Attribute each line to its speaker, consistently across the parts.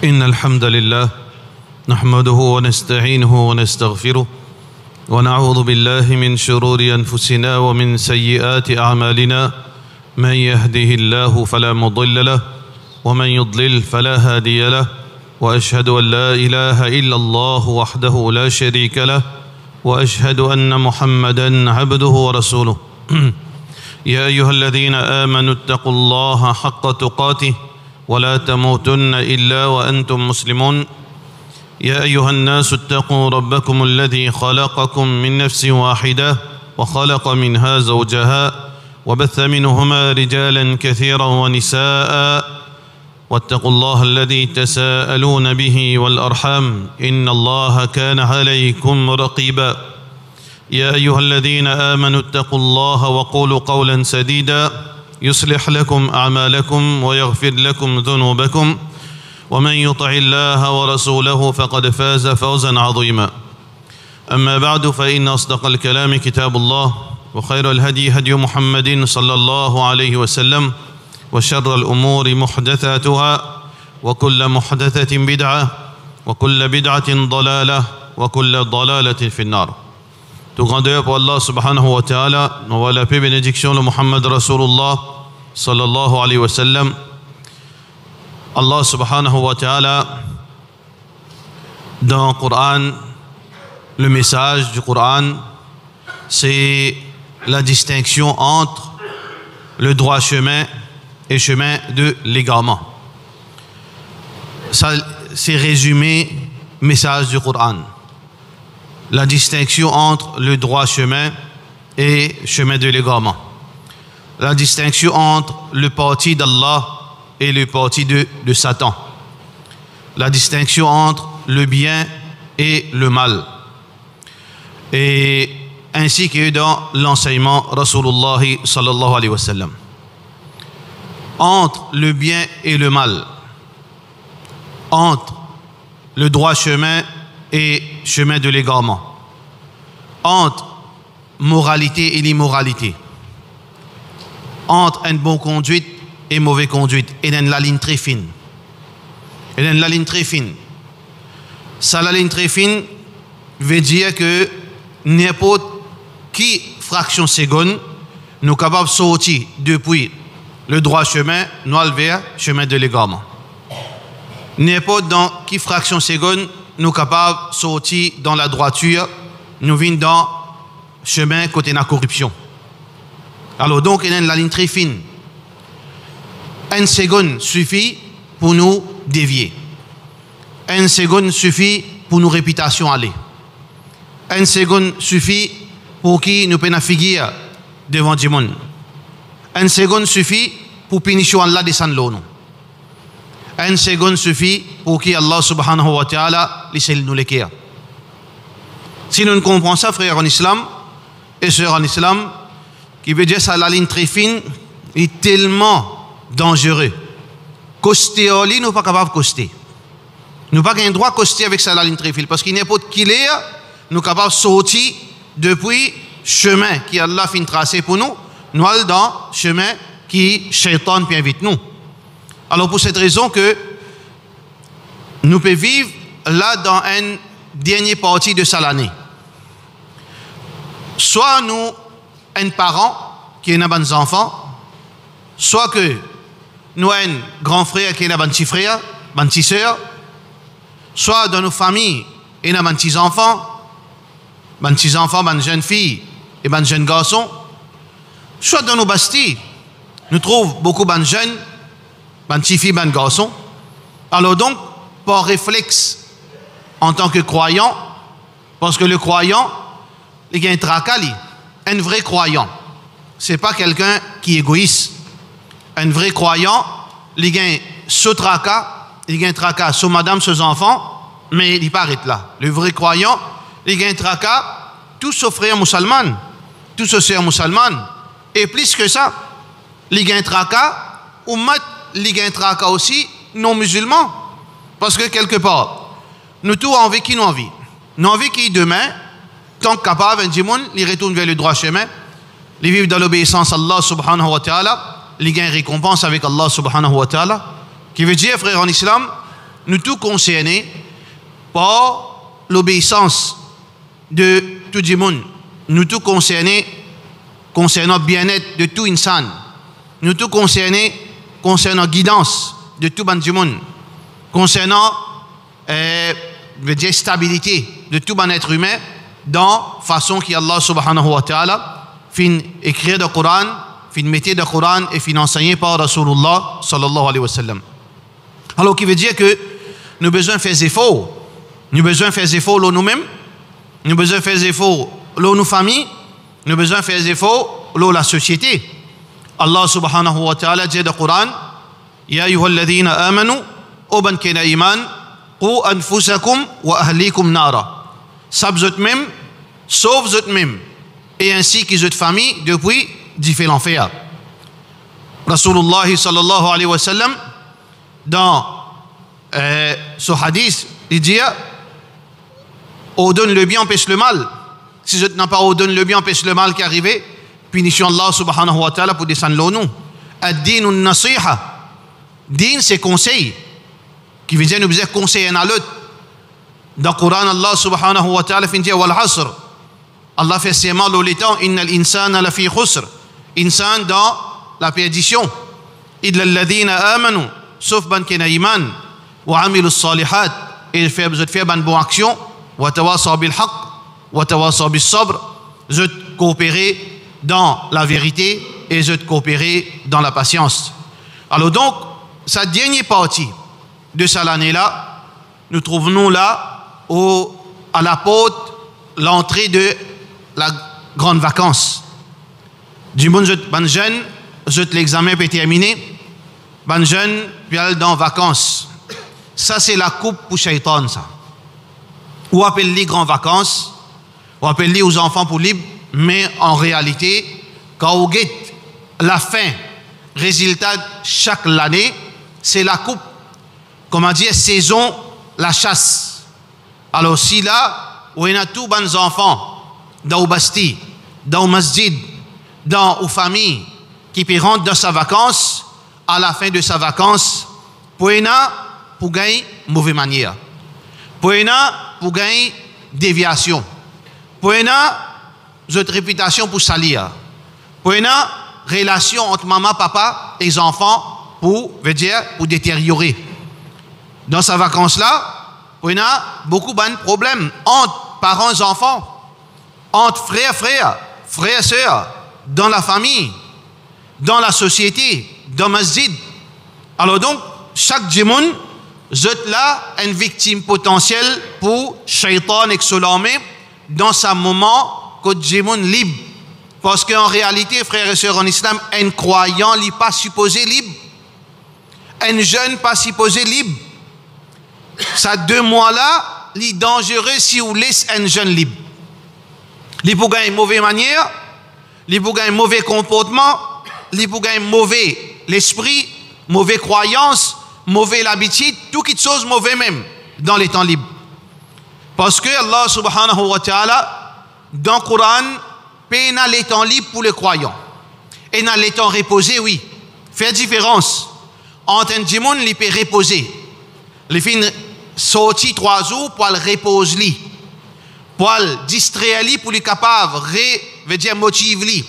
Speaker 1: إن الحمد لله نحمده ونستعينه ونستغفره ونعوذ بالله من شرور أنفسنا ومن سيئات أعمالنا من يهده الله فلا مضل له ومن يضلل فلا هادي له وأشهد أن لا إله إلا الله وحده لا شريك له وأشهد أن محمدا عبده ورسوله يا أيها الذين آمنوا اتقوا الله حق تقاته ولا تموتن إلا وأنتم مسلمون يا أيها الناس اتقوا ربكم الذي خلقكم من نفس واحدة وخلق منها زوجها وبث منهما رجالا كثيرا ونساء واتقوا الله الذي تساءلون به والأرحام إن الله كان عليكم رقيبا يا أيها الذين آمنوا اتقوا الله وقولوا قولا سديدا يصلح لكم أعمالكم ويغفر لكم ذنوبكم ومن يطع الله ورسوله فقد فاز فوزا عظيما أما بعد فإن أصدق الكلام كتاب الله وخير الهدي هدي محمد صلى الله عليه وسلم وشر الأمور محدثاتها وكل محدثة بدعة وكل بدعة ضلالة وكل ضلالة في النار. Tout grandeur pour Allah subhanahu wa ta'ala, envoie la paix et bénédiction de Muhammad Rasulullah sallallahu alayhi wa sallam. Allah subhanahu wa ta'ala, dans le Coran, le message du Coran, c'est la distinction entre le droit chemin et chemin de l'égarement. Ça, c'est résumé message du Coran. La distinction entre le droit chemin et chemin de l'égarement. La distinction entre le parti d'Allah et le parti de Satan. La distinction entre le bien et le mal. Et ainsi que dans l'enseignement Rasulullah sallallahu alayhi wa sallam. Entre le bien et le mal. Entre le droit chemin et chemin de l'égarement, entre moralité et l'immoralité, entre une bonne conduite et mauvaise conduite, et dans la ligne très fine. Et dans la ligne très fine. Ça, la ligne très fine veut dire que n'importe qui fraction seconde, nous sommes capables de sortir depuis le droit chemin, nous allons vers le chemin de l'égarement. N'importe dans qui fraction seconde, nous sommes capables de sortir dans la droiture, nous venons dans le chemin côté de la corruption. Alors donc, il y a la ligne très fine. Une seconde suffit pour nous dévier. Une seconde suffit pour nos réputations aller. Une seconde suffit pour qui nous peine figure devant du monde. Une seconde suffit pour punir Allah descendre l'eau. Une seconde suffit pour que Allah subhanahu wa ta'ala laisse nous l'équerre. Si nous ne comprenons ça, frères en islam et sœurs en islam, qui veut dire ça, la ligne très fine est tellement dangereux. Coster en ligne, nous ne sommes pas capables de coster. Nous n'avons pas le droit de coster avec ça, la ligne très fine, parce qu'il n'y a pas de qu'il est, nous sommes capables de sortir depuis le chemin qui Allah fin tracé pour nous, nous allons dans le chemin qui Shaitan puis invite nous. Alors pour cette raison que nous pouvons vivre là dans une dernière partie de ça l'année. Soit nous, un parent qui est un bon enfant, soit que nous un grand frère qui est un bon petit frère, bon petit soeur, soit dans nos familles et un bon petit enfant, bonne jeune fille et bon jeune garçon, soit dans nos bastilles, nous trouvons beaucoup de jeunes, bonne petite fille, bon garçon. Alors donc, par réflexe, en tant que croyant, parce que le croyant, il y a un tracas, un vrai croyant. Ce n'est pas quelqu'un qui est égoïste. Un vrai croyant, il y a ce tracas, il y a un tracas sur madame, ses enfants, mais il s'arrête là. Le vrai croyant, il y a un tracas, tous ses frères musulmans, tous ses sœurs musulmanes, et plus que ça, il y a un tracas, ou il y a un tracas aussi non musulman. Parce que quelque part, nous tous envie qui nous envie. Nous envie qui demain, tant capable, un monde, ils retournent vers le droit chemin, ils vivent dans l'obéissance à Allah subhanahu wa ta'ala, ils gagnent récompense avec Allah subhanahu wa ta'ala, qui veut dire, frère en islam,
Speaker 2: nous tous concernés par l'obéissance de tout le monde. Nous tous concernés concernant le bien-être de tout insan. Nous tous concernés concernant la guidance de tout le monde. Concernant la stabilité de tout être humain dans la façon qu'Allah subhanahu wa ta'ala fin écrire le Coran, fin mettre le Coran et fin enseigner par Rasulullah sallallahu alayhi wa sallam. Alors, qui veut dire que nous avons besoin de faire des efforts. Nous avons besoin de faire des efforts nous-mêmes. Nous avons besoin de faire des efforts nos familles. Nous avons besoin de faire des efforts la société. Allah subhanahu wa ta'ala dit dans le Coran, Ya ayyuhalladhina amanu, oban kena iman, qu anfusakum wa ahlikum nara. Ça vous êtes même, sauf vous êtes même, et ainsi que votre famille depuis différents faits. Rasulullah sallallahu alayhi wa sallam, dans ce hadith, il dit, on donne le bien, empêche le mal. Si je n'ai pas ordonné le bien, empêche le mal qui est arrivé, punition Allah subhanahu wa ta'ala pour descendre l'eau nous. Ad-din nasiha. Din, c'est conseil. Qui veut dire, nous besoin conseiller à l'autre. Dans le Coran, Allah subhanahu wa ta'ala fait dire, wal asr. Allah fait seulement le temps, innal insana la fi khusr. Insan dans la perdition. Illa alladhina amanu. Sauf ban kena iman. Wa amilu salihat. Et vous faire ban bonne action. Wa tawasaw bil haqq. Wa tawasaw bis sabr. Je coopérer dans la vérité et je coopérer dans la patience. Alors donc, sa dernière partie de cette année-là, nous trouvons là à la porte l'entrée de la grande vacance. Du monde, ban jeune, l'examen peut terminer, ban jeune, puis aller dans vacances. Ça, c'est la coupe pour Shaitan, ça. Ou appelle-les grandes vacances, ou appelle-les aux enfants pour libre, mais en réalité, quand on guette la fin, résultat chaque année, c'est la coupe, comment dire, saison, la chasse. Alors si là, où il y a tous les enfants, dans le basti, dans le masjid, dans les familles, qui rentrent dans sa vacance, à la fin de sa vacance, pour gagner mauvaise manière, pour gagner déviation, pour votre réputation pour salir, pour une relation entre maman, papa et les enfants pour détériorer. Dans sa vacance-là, il y a beaucoup de problèmes entre parents et enfants, entre frères et sœurs, dans la famille, dans la société, dans le masjid. Alors donc, chaque djimoun, vous êtes là une victime potentielle pour Shaitan et Solamé dans ce moment que djimoun libre. Parce qu'en réalité, frères et sœurs en islam, un croyant n'est pas supposé libre. Un jeune pas supposé libre. Ça 2 mois-là, il est dangereux si vous laissez un jeune libre. Il peut gagner une mauvaise manière, il peut gagner un mauvais comportement, il peut gagner un mauvais l'esprit, mauvaise croyance, mauvais l'habitude, tout quelque chose mauvais même dans les temps libres. Parce que Allah subhanahu wa ta'ala, dans le Coran, il y a les temps libres pour les croyants. Et il y a les temps reposés, oui. Faire différence entre un djimoun qui peut reposer. Il fait sortir 3 jours pour le reposer, pour le distraire, pour le capable, veut dire motiver.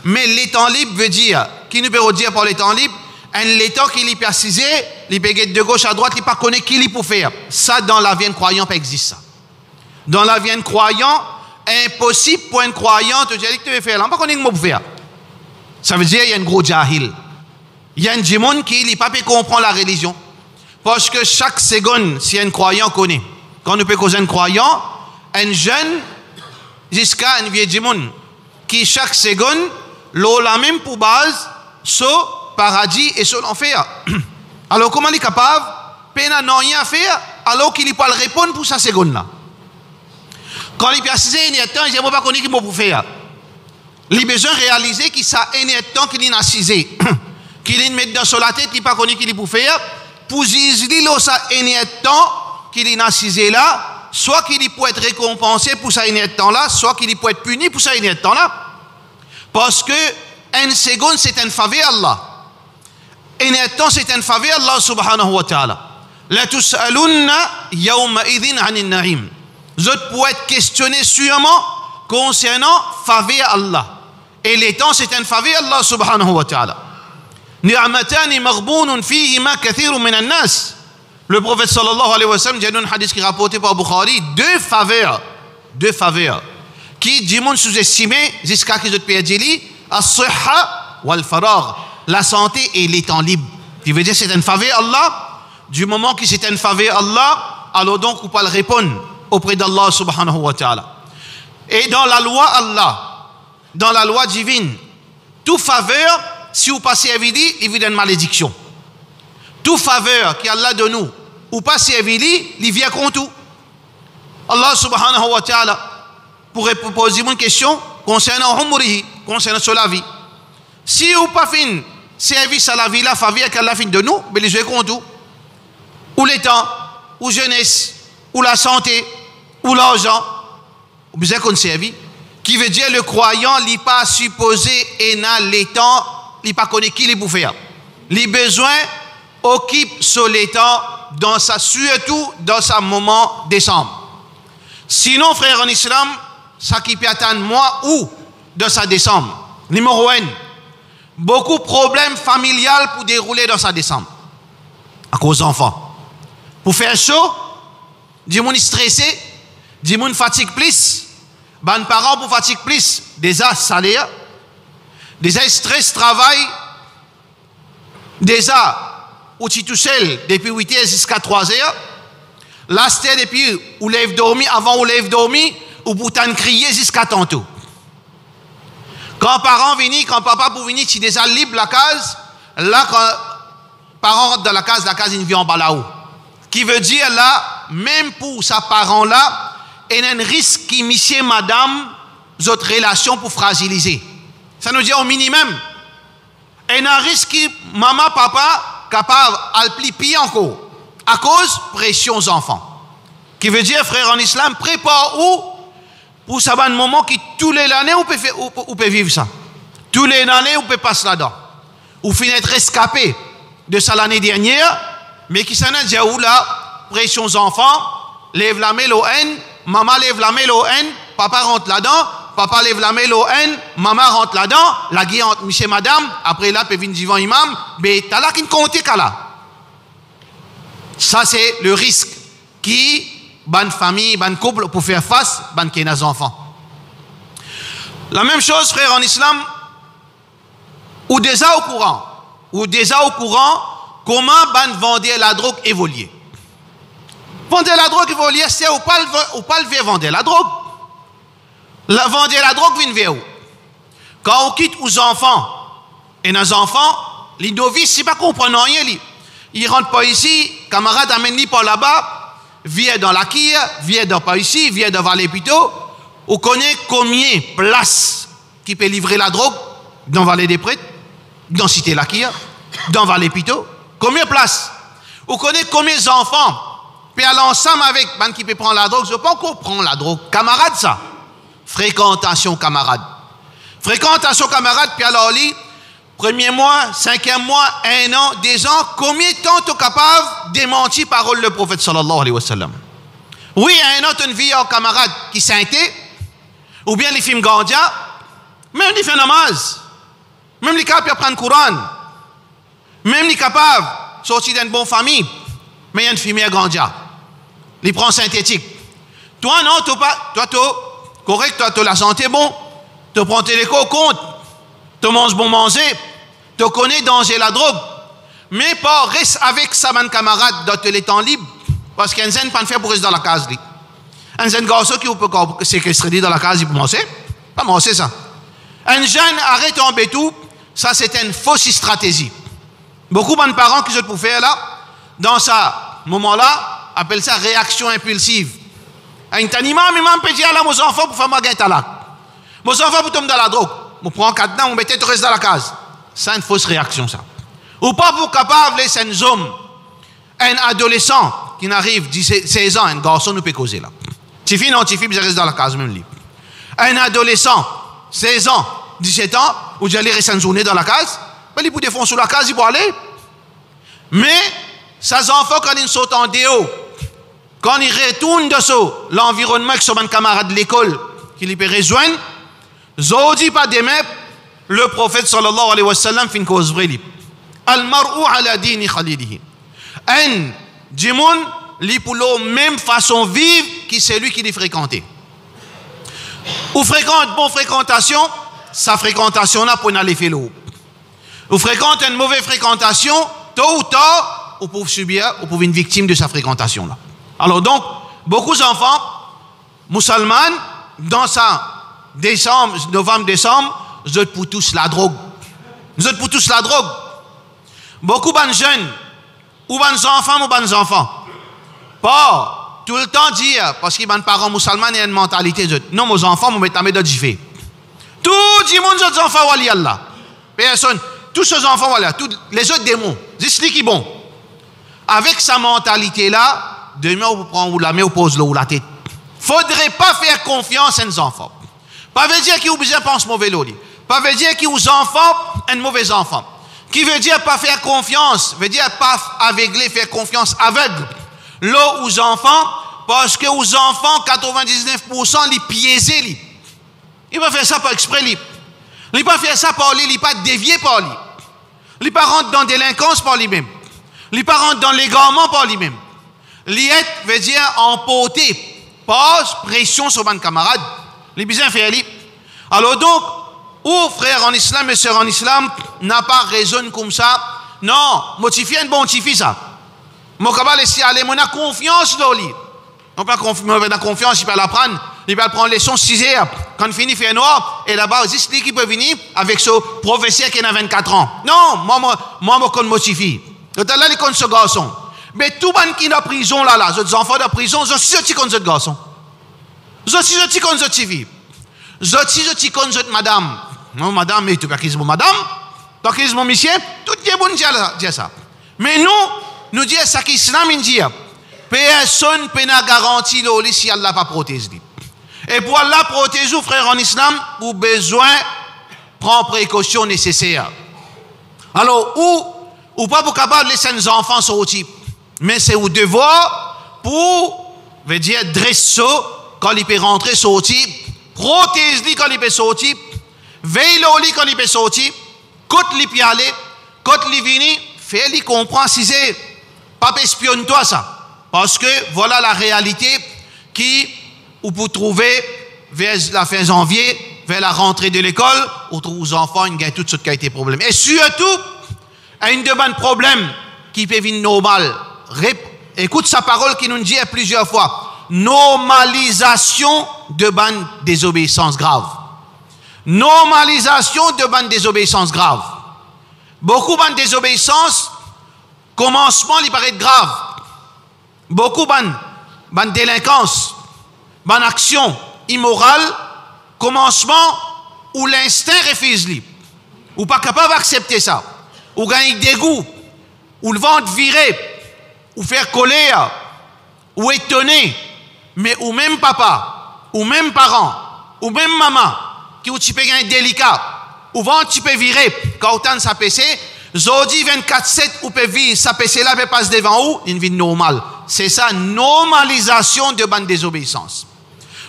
Speaker 2: Mais les temps libres veut dire, qui nous peut dire par les temps libres, les temps qu'il est précisé, il peut de gauche à droite, il ne peut pas connaître qui il peut faire. Ça, dans la vie de croyant, pas existe ça. Dans la vie de croyant, impossible pour un croyant de dire que tu veux faire. On ne peut pas connaître comment faire. Ça veut dire qu'il y a un gros jahil. Il y a un djimoun qui ne peut pas comprendre la religion. Parce que chaque seconde, si un croyant connaît, quand on peut causer un croyant, un jeune, jusqu'à un vieux djimoun, qui chaque seconde, l'a même pour base, sur paradis et sur l'enfer. Alors comment il est capable, peine à rien à faire, alors qu'il ne peut pas répondre pour sa seconde-là. Quand il peut assiser, il y a temps, il ne peut pas connaître ce qu'il peut faire. Il a besoin de réaliser qu'il a un temps qu'il est assisé. Qu'il est mis dans la tête, il ne peut pas connaître ce qu'il peut faire. Pour dire ça un temps qu'il est assisé là, soit qu'il peut être récompensé pour ça un temps là, soit qu'il peut être puni pour ça un temps là. Parce que une seconde, c'est un faveur Allah. Un temps, c'est un faveur Allah subhanahu wa ta'ala. La tus'alunna yawma idhin 'anil na'im. Vous pouvez être questionné sûrement concernant faveur Allah. Et les temps, c'est un faveur Allah subhanahu wa ta'ala. Ni'matani maghbounun fihima kathirun min an-nas. Le prophète sallallahu alayhi wa sallam dit dans un hadith qui est rapporté par Bukhari, deux faveurs qui dimon sous-estimé jusqu'à qu'ils ont perdu as-sihha wal faragh, la santé et les temps libres. Qui veut dire c'est une faveur Allah. Du moment que c'est une faveur Allah, alors donc on peut le répondre auprès d'Allah subhanahu wa ta'ala. Et dans la loi Allah, dans la loi divine, toute faveur, si vous passez à vidi, il vous donne malédiction. Toute faveur qu'Allah donne nous, ou passez à vidi, il vient contre tout. Allah subhanahu wa ta'ala pourrait poser une question concernant Umrihi, concernant la vie. Si vous pas fin service à la vie, la faveur qu'Allah fin de nous, mais les jouer contre tout. Ou les temps, ou jeunesse, ou la santé, ou l'argent, ou besoin qu'on servi, qui veut dire le croyant, il n'est pas supposé et n'a les temps, il n'est pas connaît qui il peut faire. Les besoins occupent sur les temps, surtout dans ce moment décembre. Sinon, frère en islam, ça qui peut atteindre moi ou dans sa décembre. Numéro 1, beaucoup de problèmes familiales pour dérouler dans sa décembre. À cause d'enfants. Pour faire chaud, du monde stressé, du monde fatigue plus, ban parents pour fatigue plus, déjà salaire, déjà stress travail, déjà où tu tout seul depuis 8h jusqu'à 3h, là c'était depuis où lève dormi, avant où lève dormi, ou pour t'en crier jusqu'à tantôt. Quand parents viennent, quand papa pour venir, tu déjà libre la case, là quand parents rentrent dans la case il vient en bas là-haut. Qui veut dire là, même pour sa parent là, il y a un risque qui monsieur madame, votre relation pour fragiliser. Ça nous dit au minimum. Il y a un risque qui maman, papa, capable à le pire encore. À cause pression aux enfants. Qui veut dire, frère en islam, prépare où pour ça un moment qui tous les années on peut vivre ça. Tous les années on peut passer là-dedans. Ou finir être escapé de ça l'année dernière, mais qui s'en a dit où là, pression aux enfants, lève la main au haine, maman lève la main au haine, papa rentre là-dedans, papa lève la main au haine, maman rentre là-dedans, la guerre entre monsieur et madame, après là, peut venir devant imam, mais t'as là qui ne compte qu'à là. Ça c'est le risque qui, bonne famille, bonne couple, pour faire face, bonne qui est enfants. La même chose, frère, en islam, ou déjà au courant, comment vendre la drogue évoluer. Vendre la drogue évoluer, c'est ou pas le vendre la drogue. Vendre la drogue vient vers où? Quand on quitte aux enfants, et nos enfants, les novices, c'est pas comprendre rien. Ils rentrent pas ici, camarade amène-les par là-bas, viennent dans la Kia, viennent dans pas ici, viennent devant les hôpitaux. On connaît combien de places qui peut livrer la drogue dans Vallée des Prêtres, dans Cité la Kia, dans Vallée Pito. Combien de places? On connaît combien d'enfants peut aller ensemble avec ban qui peut prendre la drogue. Je ne veux pas encore prendre la drogue. Camarade, ça. Fréquentation camarade. Fréquentation camarade, puis alors lui, premier mois, 5e mois, 1 an, 2 ans, combien de temps tu es capable de démentir parole le prophète sallallahu alayhi wa sallam? Oui, 1 an, tu as une vie en camarade qui s'inté, ou bien les films gandia, même les fait namaz, même les capables de prendre le Coran, même les capables de sortir d'une bonne famille, mais il y a une fumée gandia. Les prend synthétique. Toi, non, toi, tu correct, toi, tu as la santé bon, tu prends tes compte, tu manges bon manger, tu connais danger la drogue, mais pas reste avec sa camarade dans les temps libres, parce qu'un zen pas fait pour rester dans la case. Un zen garçon qui peut séquestrer dans la case, il peut manger. Pas manger ça. Un jeune arrête en bétou, ça c'est une fausse stratégie. Beaucoup de parents qui se pour faire là, dans ce moment-là, appellent ça réaction impulsive. Un imam peut dire à mes enfants pour faire ma guette à la. Mes enfants pour tomber dans la drogue. On prend 4 ans, on met tout reste dans la case. C'est une fausse réaction, ça. Ou pas pour capable, c'est un homme, un adolescent qui n'arrive 16 ans, un garçon nous peut causer là. Tifi, non, Tifi, je reste dans la case, même lui. Un adolescent, 16 ans, 17 ans, où j'allais rester une journée dans la case, ben, il peut défoncer sous la case, il peut aller. Mais, ces enfants, quand ils sont en déo, quand ils retournent de l'environnement avec son camarade de l'école, qu'ils peuvent rejoindre, Zodi pas demain, le prophète sallallahu alayhi wa sallam fin cause vrai. Al-mar'u ala dini khalilihi. Un djimoun, li pour la même façon vivre qui c'est lui qui les fréquentait. Ou fréquente bonne fréquentation, sa fréquentation là pour n'aller faire l'eau. Ou fréquente une mauvaise fréquentation, tôt ou tard, ou pour subir, ou pour une victime de sa fréquentation là. Alors donc, beaucoup d'enfants musulmans, dans ça, novembre, décembre, vous êtes pour tous la drogue. Vous êtes pour tous la drogue. Beaucoup de jeunes, ou de enfants, ou de enfants. Pas tout le temps dire, parce que les parents musulmans ont une mentalité, non, mes enfants, je vais mettre fait. Tout le monde, les enfants, voilà Allah. Personne, tous ces enfants, voilà, tous les autres démons, c'est ce qui est bon. Avec sa mentalité-là, demain, vous prenez la main, vous posez l'eau la tête. Faudrait pas faire confiance à nos enfants. Pas veut dire qu'ils ont besoin de penser mauvais lot. Pas veut dire qu'ils ont enfants, un mauvais enfant. Qui veut dire pas faire confiance, veut dire pas aveugler, faire confiance aveugle. Là aux enfants, parce que aux enfants, 99% les piéger. Il va faire ça par exprès. Il va faire ça par lui, il va pas dévier par lui. Il va rentrer dans la délinquance par lui-même. Il va rentrer dans l'égarement par lui-même. Liette veut dire emporter, pose pression sur mon camarade. Les besoins faire libre. Alors donc, ou frère en islam et sœur en islam, n'a pas raison comme ça. Non, motifier un bon motifier ça. Mon cabal ici, allez, on a confiance dans lui. On n'a pas confiance, il peut l'apprendre. Il peut prendre les leçons 6 heures. Quand il finit, il fait noir. Et là-bas, il existe qui peut venir avec ce professeur qui a 24 ans. Non, moi, je motifie. Là, il compte ce garçon. Mais tout le monde qui est en prison, là, les enfants de prison, je suis aussi comme ce garçon. Je suis comme ce fille. Je suis comme ce madame. Non, madame, mais tu peux dire madame. Tu peux dire monsieur. Tout le monde dit ça. Mais nous disons ça qu'Islam dit. Personne ne peut garantir le si Allah pas protège. Et pour Allah protéger, frère en islam, vous avez besoin de prendre précautions nécessaires. Alors, ou pas pour capable laisser nos enfants sortir. Mais c'est au devoir pour, veut dire, dresser quand il peut rentrer, sortir, protéger quand il peut sortir, veiller au lit quand il peut sortir, quand il peut aller, quand il vient, fais-lui comprendre si c'est pas espionne-toi ça. Parce que voilà la réalité qui, ou pour trouver vers la fin janvier, vers la rentrée de l'école, on trouve aux enfants, ils gagnent toutes sortes de problèmes. Et surtout, une demande problème qui peut venir normal. Écoute sa parole qui nous dit plusieurs fois. Normalisation de bande désobéissance grave. Normalisation de bande désobéissance grave. Beaucoup de bande désobéissance, commencement, il paraît grave. Beaucoup de délinquance, de action immorale, commencement où l'instinct refuse lui. Ou pas capable d'accepter ça. Ou gagner dégoût, ou le ventre viré, ou faire colère, ou étonner, mais ou même papa, ou même parent, ou même maman, qui ou tu peux gagner délicat, ou ventre tu peux virer, quand autant ça PC, Zodi 24/7 ou peut vivre, ça PC là peut passer devant où, une vie normale. C'est ça, normalisation de bande désobéissance.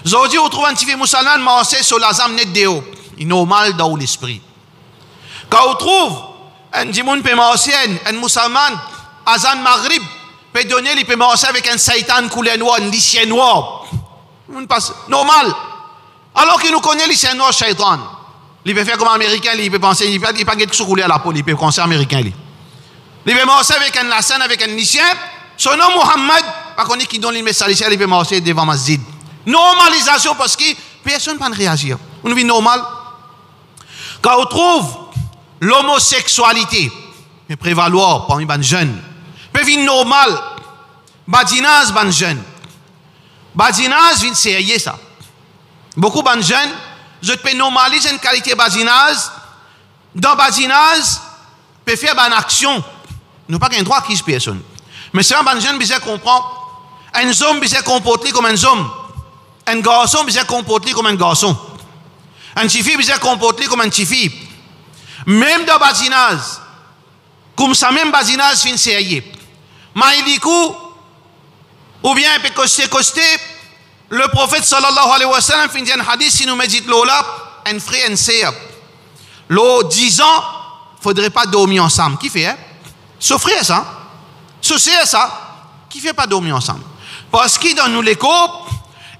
Speaker 2: Zodi, on trouve un petit fille musulman, mais sur la zame net de haut. Il est normal dans l'esprit. Quand on trouve un djimoun peut marcher, un musulman, azan maghrib, peut donner, il peut marcher avec un satan couleur noir, un lycée noir. Normal. Alors qu'il nous connaît, lycée noir, shaitan. Il peut faire comme américain, il peut penser, il peut pas get couler à la peau, il peut penser américain. Il peut marcher avec un lassan, avec un lycéen. Son nom Mohammed, pas qu'on qui donne le message, il peut marcher devant masjid. Normalisation parce que personne ne peut réagir. On vit normal. Quand on trouve l'homosexualité, peut prévaloir parmi les jeunes, peut vivre normal. Badinage, les jeunes. Badinage, vient sérieux ça. Beaucoup de jeunes, je peux normaliser une qualité de badinage. Dans badinage, peut faire une action. Nous n'avons pas un droit à qui personne. Mais c'est un jeune qui comprend. Un homme qui se comporte comme un homme. Un garçon qui se comporte comme un garçon. Un petit fille qui se comporte comme un petit fille. Même dans le badinage, comme ça, même badinage fin sérieux. maïlikou, ou bien peut costé, le prophète sallallahu alayhi wa sallam finit un hadith, si nous méditons l'ola, un frère, un sœur. L'eau 10 ans, faudrait pas dormir ensemble. Qui fait, hein? Ce frère, ça. Ce sœur, ça. Qui fait pas dormir ensemble? Parce qu'il dans nous les couples,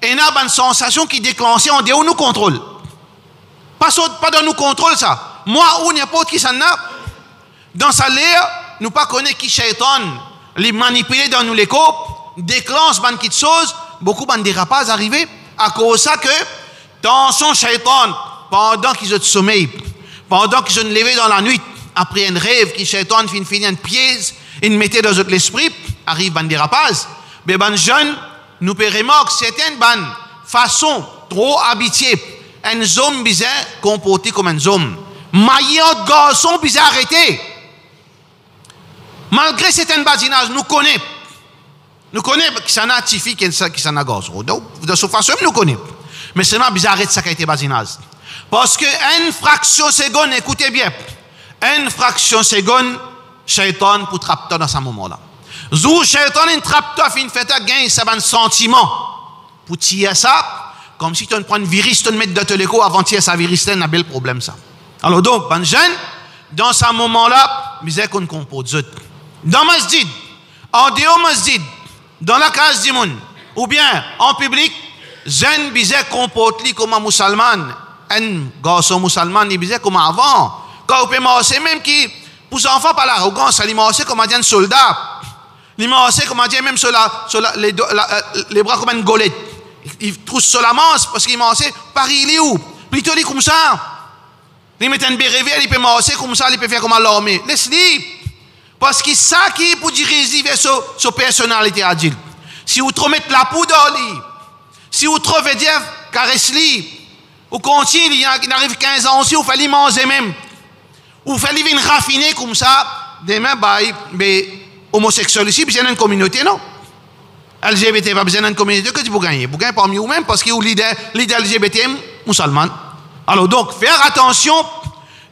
Speaker 2: il y a une sensation qui déclenche en dehors nous contrôle. Pas dans nous contrôle, ça. Moi ou n'importe qui s'en a, dans sa l'air, nous pas connaître qui shaitan, les manipuler dans nous les couples, déclenche ban qui de choses, beaucoup ban dérapages arrivés, à cause de ça que, dans son shaitan, pendant qu'ils ont sommeil, pendant qu'ils ont levé dans la nuit, après un rêve qui shaitan finit un piège, il mettait dans l'esprit, arrive ban dérapage, mais ban jeune, nous peut remarquer certaines ban façon trop habituée, un homme bizarre comporté comme un homme, maillot garçon bizarre arrêté. Malgré certains badinages, nous connaissons qui s'en a tifi, qui s'en a garçon. De cette façon, nous connaissons. Mais c'est pas bizarre ça qui a été badinage. Parce que une fraction seconde, écoutez bien, une fraction seconde, shaitan pour trapper dans ce moment-là. Zou shaitan in trapper fin fait gain ça un sentiment pour tirer ça comme si tu prends une virus tu mettre dans l'écho avant tirer sa virus c'est un bel problème ça. Alors donc ban jeune dans ce moment-là, misère qu'on compose dans masjid, en dehors masjid, dans la case du monde ou bien en public, jeune bizarre comporte comme un musulman, un garçon musulman il bizarre comme avant. Quand on peut marcher même qui pour les enfants par l'arrogance, il marche comme un soldat. Il marche comme un même sur les bras comme une golette. Il trouve sur la manche parce qu'il marche par il est où? Plutôt il comme ça. Il met un béret vert, il peut marcher comme ça, il peut faire comme à l'armée. Laisse-le. Parce que ça qui est pour diriger vers sa personnalité adulte. Si vous trouvez la poudre, si vous trouvez dire caresse-le, ou continue, il arrive 15 ans aussi, vous fallait manger même. Ou fallait venir raffiner comme ça, demain, mais homosexuel ici, besoin d'une communauté, non? LGBT pas besoin d'une communauté que tu peux gagner. Vous gagnez parmi vous-même parce que vous leader LGBT musulman. Alors donc, faire attention,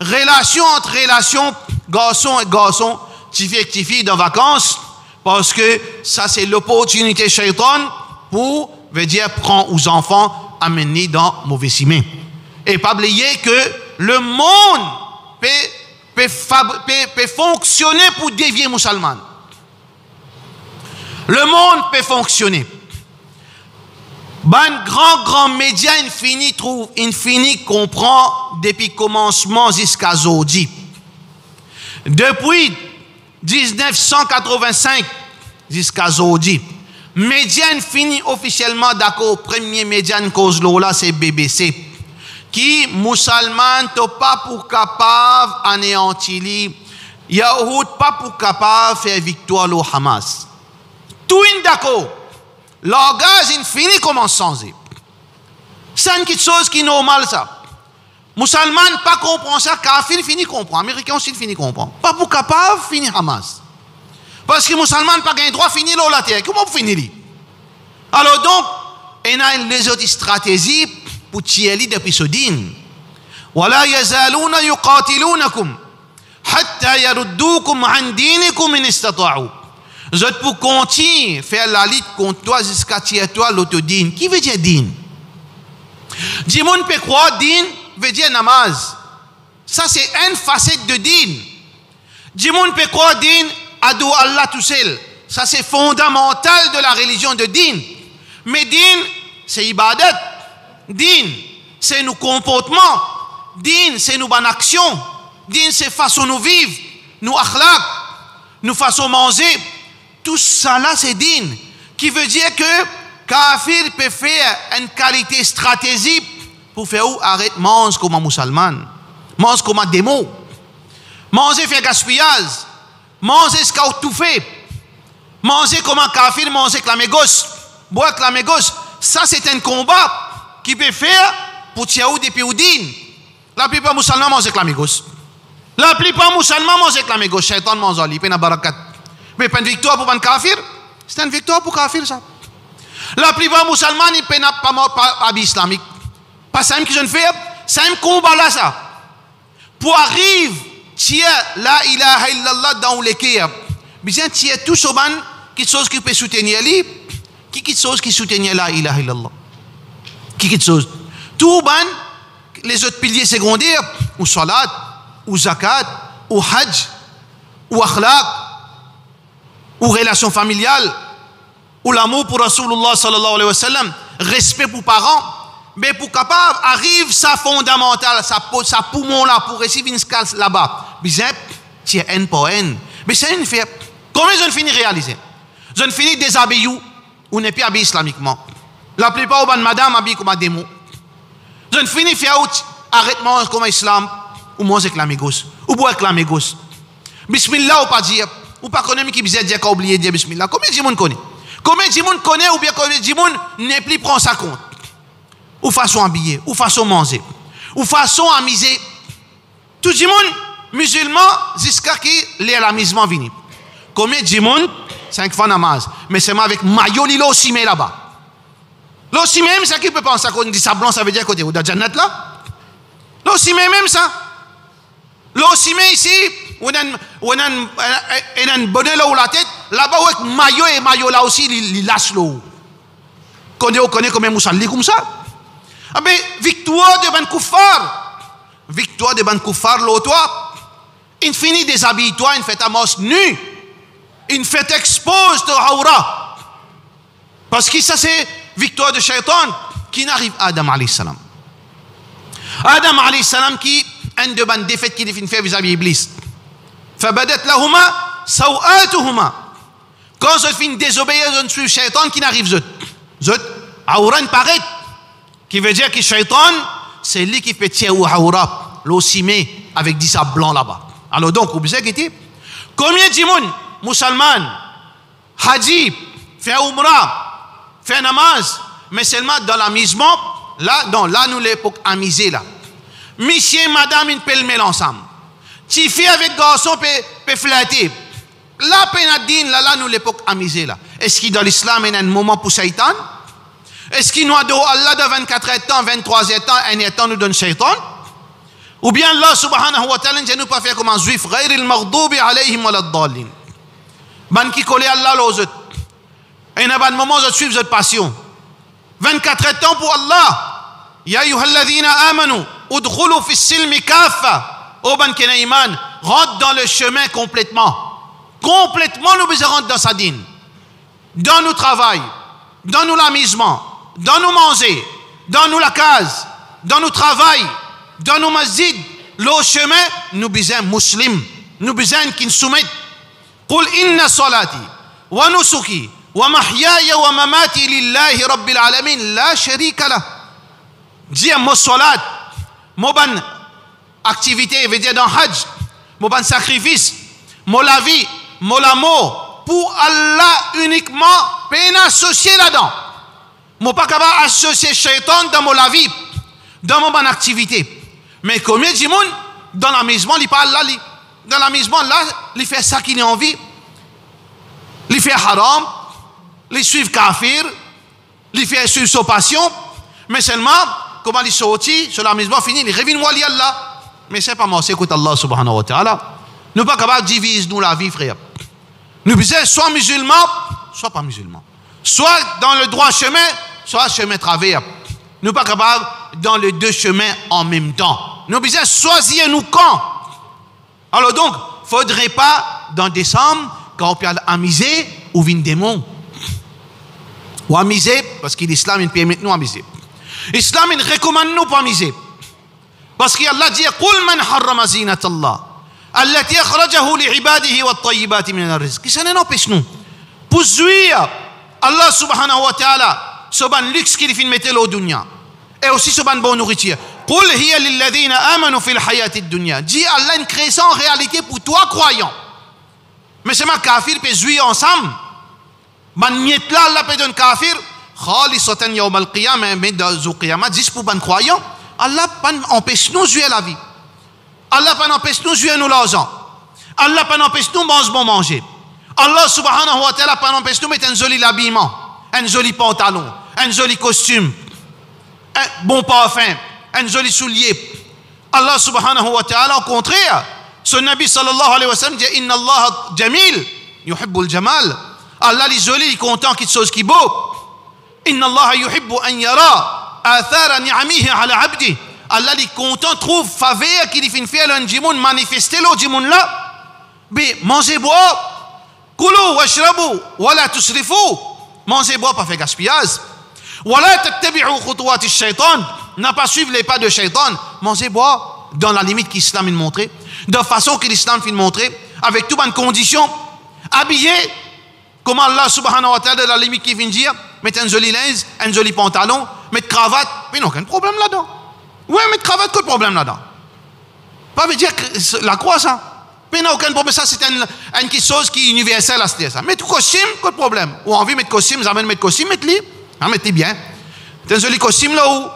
Speaker 2: relation entre relation, garçon et garçon, fille dans vacances, parce que ça c'est l'opportunité shaitan pour, veut dire, prendre aux enfants, amener dans mauvais chemin. Et pas oublier que le monde peut fonctionner pour dévier musulman. Le monde peut fonctionner. Ben grand média infini comprend depuis commencement jusqu'à aujourd'hui. Depuis 1985 jusqu'à aujourd'hui, média infini officiellement d'accord, premier média en cause là c'est BBC. Qui musulman to pas pour capable anéantir, Yahoud pas pour capable faire victoire au Hamas. Tout est d'accord. L'orgage infini commence à changer. C'est une chose qui est normale ça. Musulman pas comprend ça, kafir fini comprend, américain aussi fini comprend. Pas pour capable fini Hamas. Parce que musulman pas gain droit fini la terre. Comment vous finir? Alors donc, il y a les autres stratégies pour tirer depuis ce din. ولا يزالون يقاتلونكم حتى يردوكم عن دينكم إن استطاعوا. Vous êtes pour continuer faire la lutte contre toi jusqu'à tirer toi l'autre din. Qui veut dire din? Dimoun peut croire din veut dire namaz. Ça c'est une facette de din. Dimoun peut croire din adou Allah tout seul. Ça c'est fondamental de la religion de din. Mais din c'est ibadat. Din c'est nos comportements. Din c'est nos bonnes actions. Din c'est façon nous vivre, nous akhlaq, nous façon manger. Tout ça là c'est din. Qui veut dire que kafir peut faire une qualité stratégique pour faire où arrête mange comme un musulman, mange comme un démon, manger faire gaspillage, manger ce qu'on tout fait, manger comme un kafir, manger clamé gauche, boire clamé gauche. Ça c'est un combat qui peut faire pour tirer où depuis où din. La plupart musulmans mangent clamé gauche. La plupart musulmans mangent clamé gauche. Shaitan mange ali, pena barakat. Mais pas une victoire pour un kafir. C'est une victoire pour kafir ça. La plupart musulmans ils pena pas habit islamique. Pas ça qui je fais, c'est un combat là ça. Pour arriver tirer la ilaha illallah dans le cœur. Bien tirer tout ce ban quelque chose qui peut soutenir lui, quelque chose qui soutient la ilaha illallah. Quelque chose. Tout ban, les autres piliers secondaires, ou salat, ou zakat, ou hajj, ou akhlaq, ou relation familiale, ou l'amour pour Rasulullah sallallahu alayhi wa sallam, respect pour parents, mais pour capable arrive sa fondamentale, sa poumon là pour réussir une scale là-bas. Bizep, tu es N pour N. Mais c'est une fait. Combien je ne finis réaliser? Je ne finis déshabillé ou n'est pas habillé islamiquement. La plupart de madame habillent comme un démon. Je ne finis faire arrêtement comme islam ou manger avec la mégos ou boire avec la mégos. Bismillah ou pas dire ou pas connaître qui bizarre dire qu'à oublier dire bismillah. Combien de monde connaît? Combien de monde connaît ou bien combien de monde n'est plus prend ça compte? Ou façon habillée, ou façon manger, ou façon amuser. Tout le monde musulman jusqu'à qui l'amusement vient. Combien de monde 5 fois namaz, mais c'est avec maillot lilo aussi mais là-bas. L'ossi même ça qui peut penser qu'on dit ça blanc ça veut dire côté ou dans jannat là. L'ossi même ça. L'ossi même ici on a un bonnet là où la tête là-bas avec maillot et maillot là aussi il lâche l'eau. On connaît combien musalli comme ça. Ah ben, victoire de ban koufar. Victoire de ban koufar, l'autre. Il finit déshabille-toi, il fait ta mosque nue. Il fait expose de aura. Parce que ça c'est victoire de shaitan qui n'arrive à Adam alayhi salam. Adam alayhi salam qui un de ban défaite qui fait vis-à-vis Iblis. Fabadat lahuma sawatuhuma. Quand je finis désobéir, je ne suis shaitan qui n'arrive zot. Aura ne paraît. Qui veut dire que shaitan, c'est lui qui fait tirer ou haoura, l'ossimé avec du sable blanc là-bas. Alors donc, vous savez qui combien de monde, musulman, haji, fait umrah, fait namaz, mais seulement dans l'amusement, là, nous l'époque amusée là. Monsieur, madame, ils peuvent le mêler ensemble. Si fille avec garçon peut flatter. Là, penadine, là, nous l'époque amusée là. Est-ce qu'il dans l'islam, il y a un moment pour shaitan? Est-ce qu'il nous a donné Allah de 24 ans, 23 ans, un temps nous donne shaitan? Ou bien Allah subhanahu wa ta'ala ne nous pas faire comme un juif, غير المغضوب عليهم ولا الضالين. Ban qui colle Allah aux autres. Et n'a pas de moment de suivre cette passion. 24 ans pour Allah. Ya ayyuhalladhina amanu udkhulu fi silmi kaffa. Oh ban kena iman, rentre dans le chemin complètement. Complètement nous besoin rentrer dans sa dîne. Dans nos travail, dans nos l'amusement, dans nos manger, dans nos la case, dans nos travail, dans nos masjid, le chemin, nous besoin muslims, nous besoin qui nous soumettent. قل إن صلاتي ونسكي ومحياي ومماتي لله رب العالمين لا شريك له. Dire mon salat, mon ban activité, veut dire dans hajj, mon ban sacrifice, mon la vie, mon l'amour, pour Allah uniquement, peine associé là-dedans. Je ne suis pas capable d'associer shaitan dans mon la vie, dans mon ban activité. Mais combien de monde dans l'amusement, il parle là, dans l'amusement là, il fait ça qu'il a envie. Il fait haram, il suit kafir, il fait suivre sa passion, mais seulement, comment il sortit, sur l'amusement fini, il revient à Allah. Mais c'est pas moi, c'est écoute Allah subhanahu wa ta'ala. Nous ne sommes pas capables de diviser nous la vie, frère. Nous sommes soit musulmans, soit pas musulmans. Soit dans le droit chemin, soit chemin travers. Nous ne sommes pas capables dans les deux chemins en même temps. Nous sommes choisir nous quand. Alors donc, il ne faudrait pas dans décembre, quand on peut amuser ou vin démon. Ou amuser, parce que l'islam il permet nous amuser. L'islam il recommande nous pour amuser. Parce qu'Allah dit قُلْ مَنْ حَرَّمَ زِينَةَ اللَّهِ التي أخرجه لعباده والطيبات من الرزق. Ça n'empêche nous pour jouir Allah subhanahu wa ta'ala ce ban luxe qu'il fait mettre au dunya et aussi ce ban bonne nourriture. قُلْ هِيَ لِلَّذِينَ آمَنُوا فِي الْحَيَاةِ الدُّنْيَا. Dit Allah une création en réalité pour toi croyant. Mais c'est ma kafir peut jouir ensemble. Ban niet là Allah peut donner kafir khalisatan yawm al-qiyamah mais dans le qiyamah juste pour ban croyant. Allah pas empêche nous jouer la vie. Allah pas empêche nous jouer nous l'argent. Allah pas empêche nous manger. Allah subhanahu wa ta'ala pas empêche nous mettre un joli habillement, un joli pantalon, un joli costume, un bon parfum, un joli soulier. Allah subhanahu wa ta'ala au contraire, son Nabi sallallahu alayhi wa sallam dit inna Allah jamil yuhibbul jamal. Allah est joli, il est content quelque chose qui est beau. Inna Allah yuhibbu an yara athara ni'amihi ala abdi. Allah est content, trouve faveur qu'il fait faire un djimoun, manifester le djimoun là. Mais mangez, bois, koulou, washrabu, wala tusrifu. Mangez, bois, pas faire gaspillage. Wala tattabi'u khutuwati shaitan. N'a pas suivre les pas de shaitan. Mangez, bois, dans la limite qu'Islam a montré, de façon que l'Islam a montré, avec toutes les conditions, habillé, comme Allah subhanahu wa ta'ala, la limite qui vient dire, mettre un joli linge, un joli pantalon, mettre cravate, mais non, aucun problème là-dedans. Oui, mettre cravate, quel problème là-dedans? Pas veut dire que la croix, ça. Mais non, aucun problème, ça c'est une chose qui est universelle à ce dire ça. Mettre costume, quel problème? Ou envie de mettre costume, vous amène mettre costume, mettez-le. Mettez bien. Mettez un joli costume là où?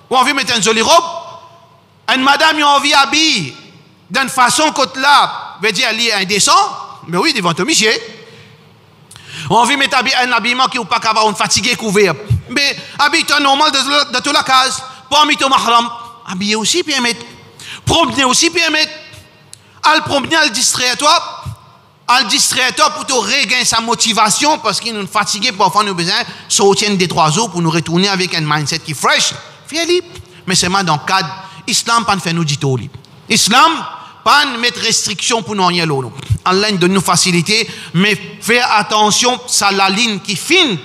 Speaker 2: Ou envie de mettre une jolie robe. Une madame, a envie d'habiller d'une façon que là, veut dire, elle est indécent. Mais oui, devant ton monsieur. On veut mettre un habillement qui n'est pas capable de fatiguer, couvert. Mais habille-toi normal de toute la case. Pas mettre au mahram. Habiller aussi, puis mettre. Promener aussi, puis mettre. Al promener, al distraire-toi. Al distraire-toi pour te regagner sa motivation parce qu'il nous fatigué. Parfois, nous avons besoin de sortir des 3 jours pour nous retourner avec un mindset qui est fresh. Fais-le. Mais c'est dans le cadre. Islam, pas fait nous dit tout. Islam, pas mettre restriction pour nous rien l'eau. Allah donne nous facilité, mais faire attention, ça la ligne qui fine,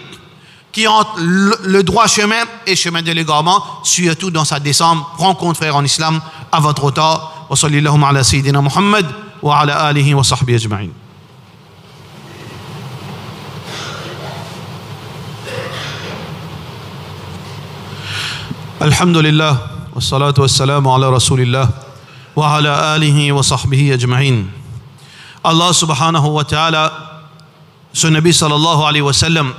Speaker 2: qui entre le droit chemin et chemin de l'égarement, surtout dans sa descente. Rencontre frère en islam à votre temps. Wa sallallahu ala sayyidina Muhammad wa ala alihi wa sahbihi ajma'in.
Speaker 1: Alhamdulillah, wa salatu wa salam ala rasulillah wa ala alihi wa sahbihi ajma'in. Allah subhanahu wa ta'ala, son Nabi sallallahu alayhi wa sallam,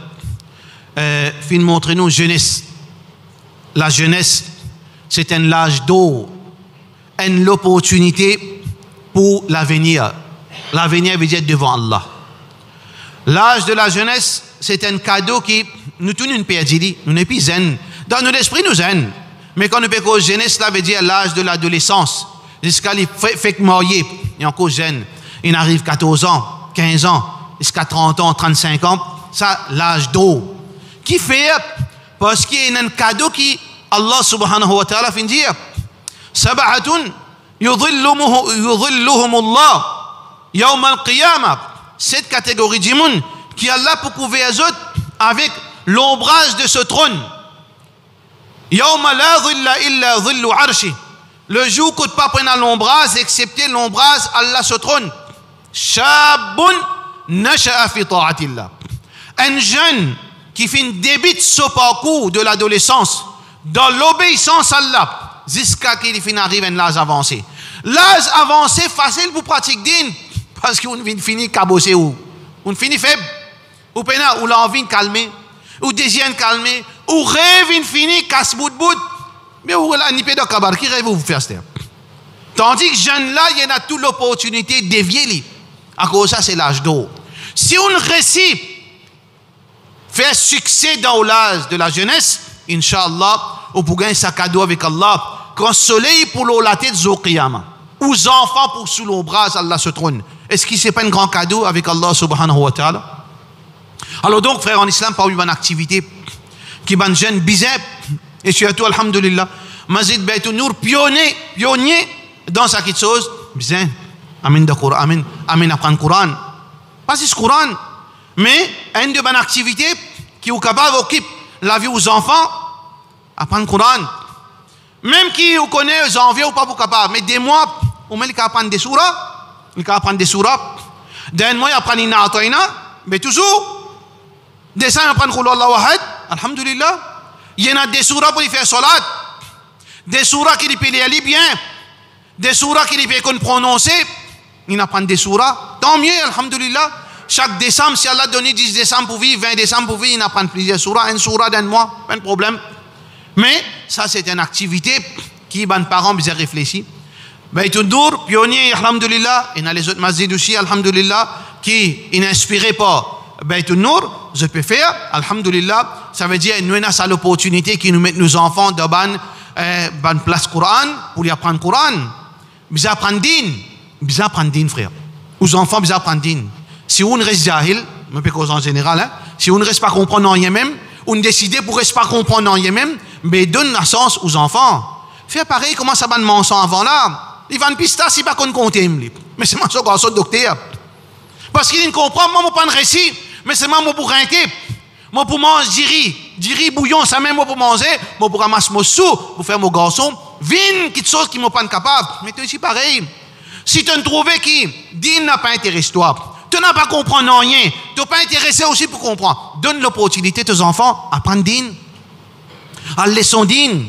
Speaker 1: fin montrer nous jeunesse. La jeunesse, c'est un âge d'or, une opportunité pour l'avenir. L'avenir veut dire devant Allah. L'âge de la jeunesse, c'est un cadeau qui nous tourne une perdue. Nous n'est plus zen. Dans notre esprit, nous zen. Mais quand nous parlons de jeunesse, cela veut dire l'âge de l'adolescence. Jusqu'à les fait marier, il est encore jeune. Il arrive 14 ans, 15 ans, jusqu'à 30 ans, 35 ans. Ça, l'âge d'eau. Qui fait? Parce qu'il y a un cadeau qui, Allah subhanahu wa ta'ala fait dire, Sabahatun yudhilluhum Allah yawm al-qiyamah. Cette catégorie de monde qui Allah pour couvrir les autres avec l'ombrage de ce trône. Yawma la dhilla illa dhillu arshi. Le jour qu'on ne peut pas prendre l'ombrage, excepté l'ombrage, Allah se trône. Shabun nasha'a fi ta'atillah. Un jeune qui fait une débite ce parcours de l'adolescence dans l'obéissance à Allah jusqu'à qu'il arrive à un âge avancé. L'âge avancé, facile pour pratiquer parce qu'on finit cabossé ou on finit faible ou pena ou l'envie de calmer ou désir de calmer ou rêve infini casse bout de bout. Mais où là, ni pédo kabar, qui rêve vous faire ça? Tandis que jeune là, il y en a toute l'opportunité de dévier. À cause de ça, c'est l'âge d'eau. Si on réussit faire succès dans l'âge de la jeunesse, Inch'Allah, on peut gagner sa cadeau avec Allah. Quand le soleil pour l'eau la tête, Zokiyama. Aux enfants pour sous l'ombrage, Allah se trône. Est-ce que ce n'est pas un grand cadeau avec Allah subhanahu wa ta'ala? Alors donc, frère en islam, par une bonne activité qui est jeune bizarre. Et surtout, alhamdulillah, Masjid Bayt Nour, pionnier dans sa petite chose. Bien, amin de Coran, amin apprendre le Coran. Pas si ce Coran, mais une de bonnes activités qui est capable d'occuper la vie aux enfants, apprendre le Coran. Même qui vous connaît, les envies ou pas pour capable. Mais des mois, on met les apprendre des surahs, il apprendre des surahs. D'un mois, il apprend une a'atayna, mais toujours, des ça, il apprend Qul Allahu Ahad, alhamdulillah. Il y en a des surahs pour y faire salat, des surahs qui peut les lire bien, des surahs qui peut prononcer. Il apprend des surahs. Tant mieux, alhamdulillah. Chaque décembre, si Allah donne 10 décembre pour vivre, 20 décembre pour vivre, il apprend plusieurs surahs, un surah d'un mois, pas de problème. Mais ça, c'est une activité qui, les parents, bien réfléchi. Bayt Nour, pionnier, alhamdulillah. Il y a les autres masjids aussi, alhamdulillah, qui sont inspirés par Bayt Nour. Je peux faire, alhamdulillah. Ça veut dire nous avons l'opportunité qui nous met nos enfants dans une place Coran pour y apprendre Coran. Ils apprennent din, frère. Aux enfants, ils apprennent din. Si on reste jahil,
Speaker 2: me peux cause en général, hein? Si on ne reste pas comprendre rien même, on décide pour ne rester pas comprendre rien même, mais donne la sens aux enfants. Fais pareil, comment ça va de mensonge avant là? Il va une pista si pas qu'on compte. Mais c'est moi ce garçon docteur. Parce qu'il ne comprend, moi, pas de récit, mais c'est moi pour rinquer. Moi pour manger diri bouillon, ça même moi pour manger, moi pour ramasser mon sou, pour faire mon garçon, vin, quelque chose qui m'a pas capable. Mais tu es pareil. Si tu as trouvé qui dit n'a pas intéressé toi, tu n'as pas compris rien, tu n'es pas intéressé aussi pour comprendre. Donne l'opportunité à tes enfants à apprendre din, à leçon din,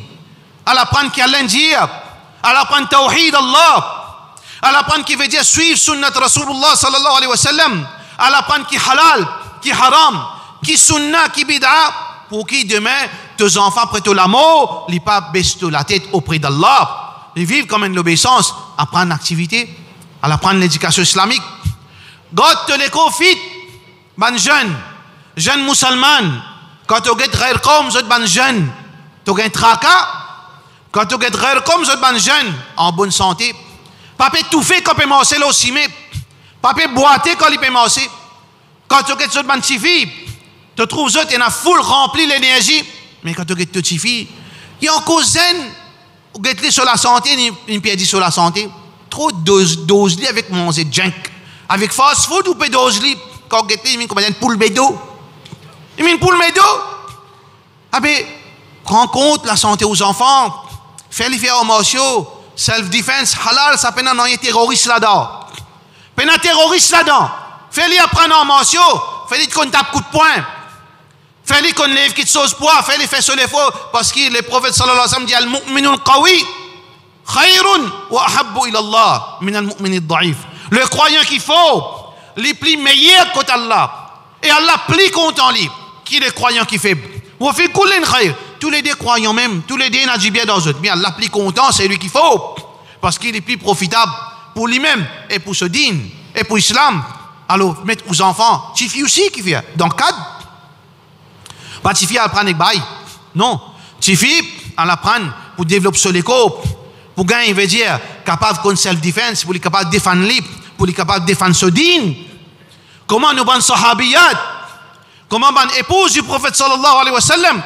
Speaker 2: à l'apprendre qui Allah dit, à l'apprendre tawhid Allah, à l'apprendre qui veut dire suivre sunnat Rasulullah sallallahu alayhi wa sallam, à l'apprendre qui halal, qui haram, qui sunna, qui bid'a, pour qui demain tes enfants prêtent l'amour, ils ne pas baissent la tête auprès d'Allah, ils vivent comme une obéissance, apprendre l'activité, à apprendre l'éducation islamique. God te les confite, ban jeune musulman, quand tu es rare comme vous êtes ban jeune, tu as un tracas, quand tu es rare comme vous êtes ban jeune, en bonne santé, pas tout fait quand tu es massé là aussi, mais pas boiter quand il est massé, quand tu es ban petite fille, tu trouves que tu as full rempli l'énergie, mais quand tu es petite fille, il y a encore zen, ou tu sur la santé, une pièce sur la santé, trop de doses avec manger junk. Avec fast food ou pédose libre, quand vous avez une poule bédo. Il y a une poule bédo. Ah ben, prends compte la santé aux enfants. Fais-les faire en martiaux. Self-defense, halal, ça peine un terroriste là-dedans. Peine un terroriste là-dedans. Fais-les apprendre en martiaux. Fais-les qu'on tape coup de poing. Fais-les qu'on lève quelque chose poids. Fais-les faire sur les faux. Parce que le prophète sallallahu alayhi wa sallam dit Al-mu'minul qawi khayrun wa ahabbu ila Allah min al-mu'minid da'if. Le croyant qu'il faut, les plis meilleurs contre Allah. Et Allah plie contre lui. Qui est le croyant qui fait? Tous les deux croyants même, tous les deux n'ont bien dans eux. Mais Allah plie content, c'est lui qu'il faut. Parce qu'il est plus profitable pour lui-même et pour ce dîne et pour l'islam. Alors, mettre aux enfants, Tifi aussi qui fait. Dans le cadre, pas Tifi à apprendre avec bail. Non. Tifi à l'apprendre pour développer sur l'éco. Pour gagner, il veut dire, capable de self-defense, pour être capable de défendre libre, pour être capable de défendre ce dîne. Comment nous ban sahabiyat, comment ban épouse du prophète sallallahu alayhi wa sallam,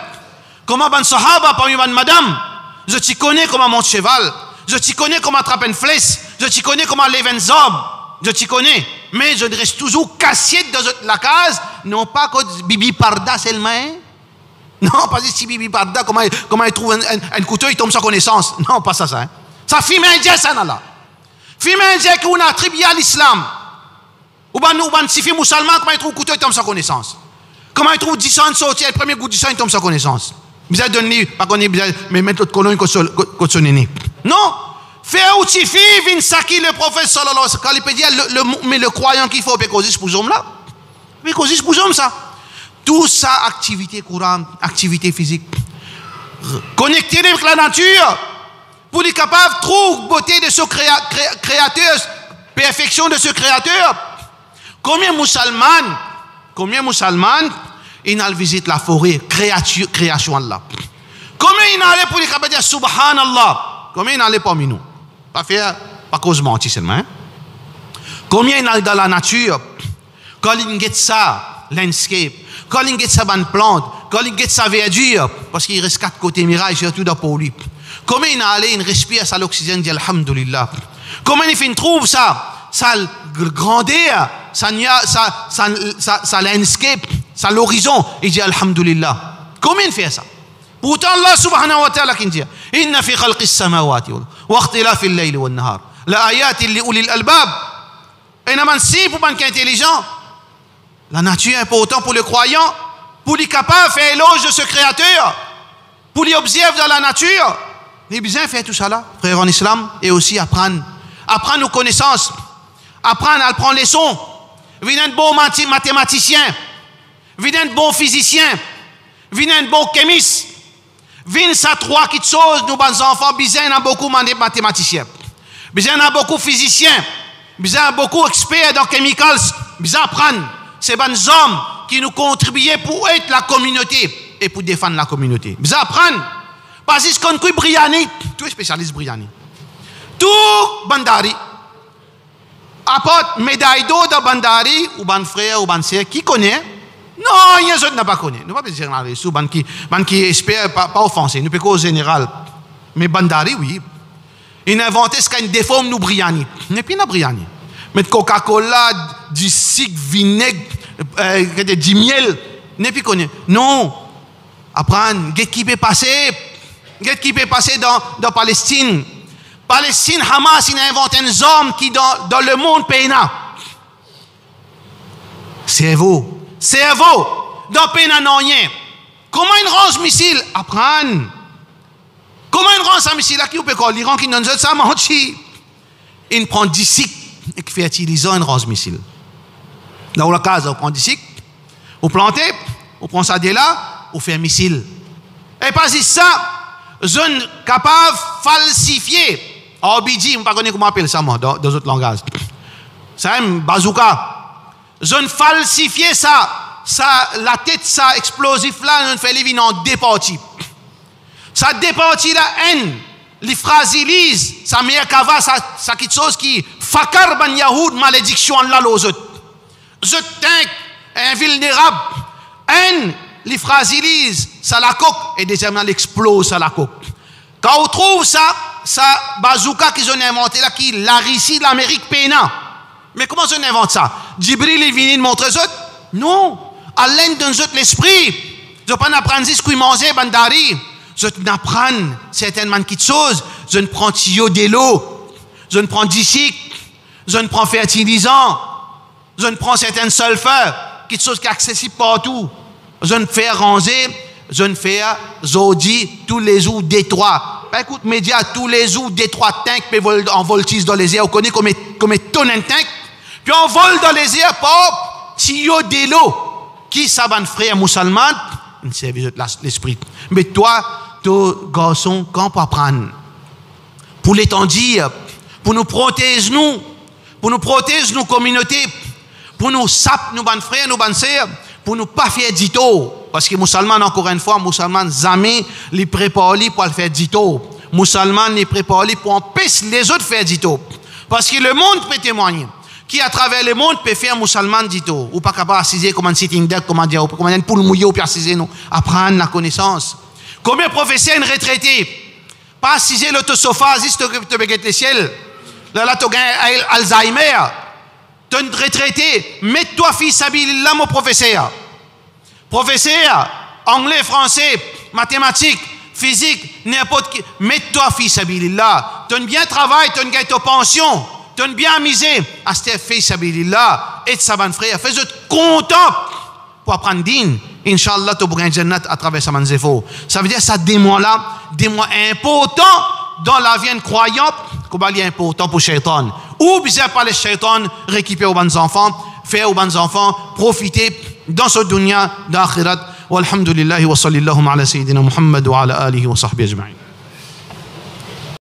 Speaker 2: comment ban sahaba parmi ban madame, je t'y connais comment monter cheval, je t'y connais comment attraper une flèche, je t'y connais comment lever un homme, je t'y connais, mais je reste toujours cassiette dans la case, non pas que Bibi Parda seulement. Non, pas si Bibi Parda, comment il trouve un couteau, il tombe sans connaissance. Non, pas ça. Hein. Ça, film indien, ça, là. Film indien qui a attribué à l'islam. Ou bien, si film musulman, comment il trouve un couteau, il tombe sans connaissance. Comment il trouve 10 ans de sortie, le premier goût de 10 ans, il tombe sans connaissance. Vous avez donné, pas qu'on est, mais mettre l'autre colonne contre son aîné. Non. Fais outil, vin saki le prophète sallallahu alayhi wa sallam. Quand il peut dire, mais le croyant qu'il faut, il cause pour homme là. Il cause pour homme ça. Tout ça, activité courante, activité physique. Connecter avec la nature pour être capable de trouver beauté de ce créateur, perfection de ce créateur. Combien de musulmans, ils visitent la forêt, création Allah. Combien ils allaient pour être capable de dire Subhanallah. Combien ils allaient parmi nous. Pas faire, pas cause mentir seulement. Hein? Combien ils allaient dans la nature. Quand ils get ça, landscape. Quand il get sa bonne plante, quand il get sa verdure, parce qu'il reste 4 côtés mirages, surtout dans pour lui. Comment il a allé, il respire ça l'oxygène, dit Alhamdulillah. Comment il fait, il trouve ça grandeur, ça landscape, ça l'horizon, il dit Alhamdulillah. Comment il fait ça? Pourtant Allah subhanahu wa ta'ala qui dit Inna fi khalqis samawati wa ikhtilafil layli wan nahar la ayatin li ulil albab. Et n'a man si pour banque intelligent. La nature est importante pour le croyant, pour lui capable de faire éloge de ce créateur, pour lui observer dans la nature. Il a besoin de faire tout ça là, frère en islam, et aussi apprendre nos connaissances, apprendre à prendre les leçons. Venez un bon mathématicien, venez un bon physicien, venez un bon chimiste. Venez ça 3 petites choses, nous bons enfants, besoin a beaucoup de mathématiciens, besoin a beaucoup de physiciens, besoin a beaucoup d'experts dans les chemicals, besoin apprendre. C'est les hommes qui nous contribuaient pour être la communauté et pour défendre la communauté. Vous apprenez. Parce que quand on Briani, tous les spécialistes Briani, tout Bandari, apporte médaille d'eau dans Bandari, ou ban frère, ou ban sœur, qui connaît? Non, il y a d'autres qui pas connaît. Nous ne pouvons pas généraliser, ban qui espère pas offenser, nous pouvons au général. Mais Bandari, oui. Il a inventé ce qu'il y a une déforme, nous briani. Mais puis, nous briani. Mettre Coca-Cola, du sucre, vinaigre, du miel, n'est plus connu. Non. Apprendre, qu'est-ce qui peut passer? Qu'est-ce qui peut passer dans Palestine? Palestine, Hamas, il a inventé un homme qui dans le monde péna. Cerveau. Dans péna non rien. Comment il rance missile? Apprendre. Comment il rance un missile? Qui peut quoi? L'Iran qui donne ça, manchi. Il prend 10 cycles et qui fait utiliser un rance missile. Dans la case, on prend 10 cycles, on plante, on prend ça de là, on fait un missile. Et pas si ça, zone capable de falsifier. Obidi, je ne sais pas comment on appelle ça, moi, dans d'autres langages. Ça, un bazooka. Zone falsifier ça, la tête, ça, explosif là, on fait les vignes en départie. Ça départie la haine, les fragilisent, ça met à cava, ça quelque chose qui, fakar ban yahoud, malédiction là, aux autres. Je tank, invulnérable, haine, les fragilise, ça la coque, et deuxièmement, l'explose, ça la coque. Quand on trouve ça bazooka qu'ils ont inventé là, qui la Russie, l'Amérique pénant. Mais comment on invente ça? Djibril est venu de montrer ça? Non. À l'aide d'un autre l'esprit. Je ne pas apprendre ce qu'ils mangeaient, bandari. Je n'apprends certainement quelque chose. Je ne prends tuyau de l'eau. Je ne prends d'ici. Je ne prends fertilisant. Je ne prends certains sulfures. Quelque chose qui est accessible partout. Je ne fais ranger. Je ne fais zodi tous les jours détroits. Ben écoute, médias, tous les jours, Détroit tank, puis en voltige dans les airs. On connaît comme tonne un tank. Puis on vole dans les airs, pour tuyau de l'eau. Qui ça va frère musulman? Une service de l'esprit. Mais toi, garçon, quand pour apprendre? Pour l'étendir, pour nous protéger nous, nos communautés, pour nous sap, nos ban frères, nos ban sœurs, pour nous pas faire dito. Parce que les musulmans, encore une fois, les musulmans jamais les préparent pour le faire dito. Les musulmans les préparent pour empêcher les autres de faire dito. Parce que le monde peut témoigner. Qui à travers le monde peut faire musulman dito. Ou pas capable d'assiser comment sitting deck, comment dire, comment dire pour le mouiller ou pour assiser nous. Apprendre la connaissance. Combien de professeurs une retraité? Pas assiser l'autosophase, si tu veux le ciel. Là, tu as Alzheimer. Tu es une retraité. Mets-toi fils habilillah, mon professeur. Professeur, anglais, français, mathématiques, physique, n'importe qui. Mets-toi fils habilillah. Tu as bien travail, tu as une gagne de pension. Tu as bien misé. À ce fils habilillah. Et ça va frère. Fais-le content pour apprendre din. Inch'Allah, tu pourras jannat à travers ça manzefo. Ça veut dire ça des mois là, des mois importants dans la vie croyante, comme il est important pour shaitan. Ou bien par les shaitan, récupérer aux bons enfants, faire aux bons enfants, profiter dans ce dunya d'akhirat. Walhamdulillah wa sallallahu ala sayyidina Muhammad wa ala alihi wa sahbihi ajma'in.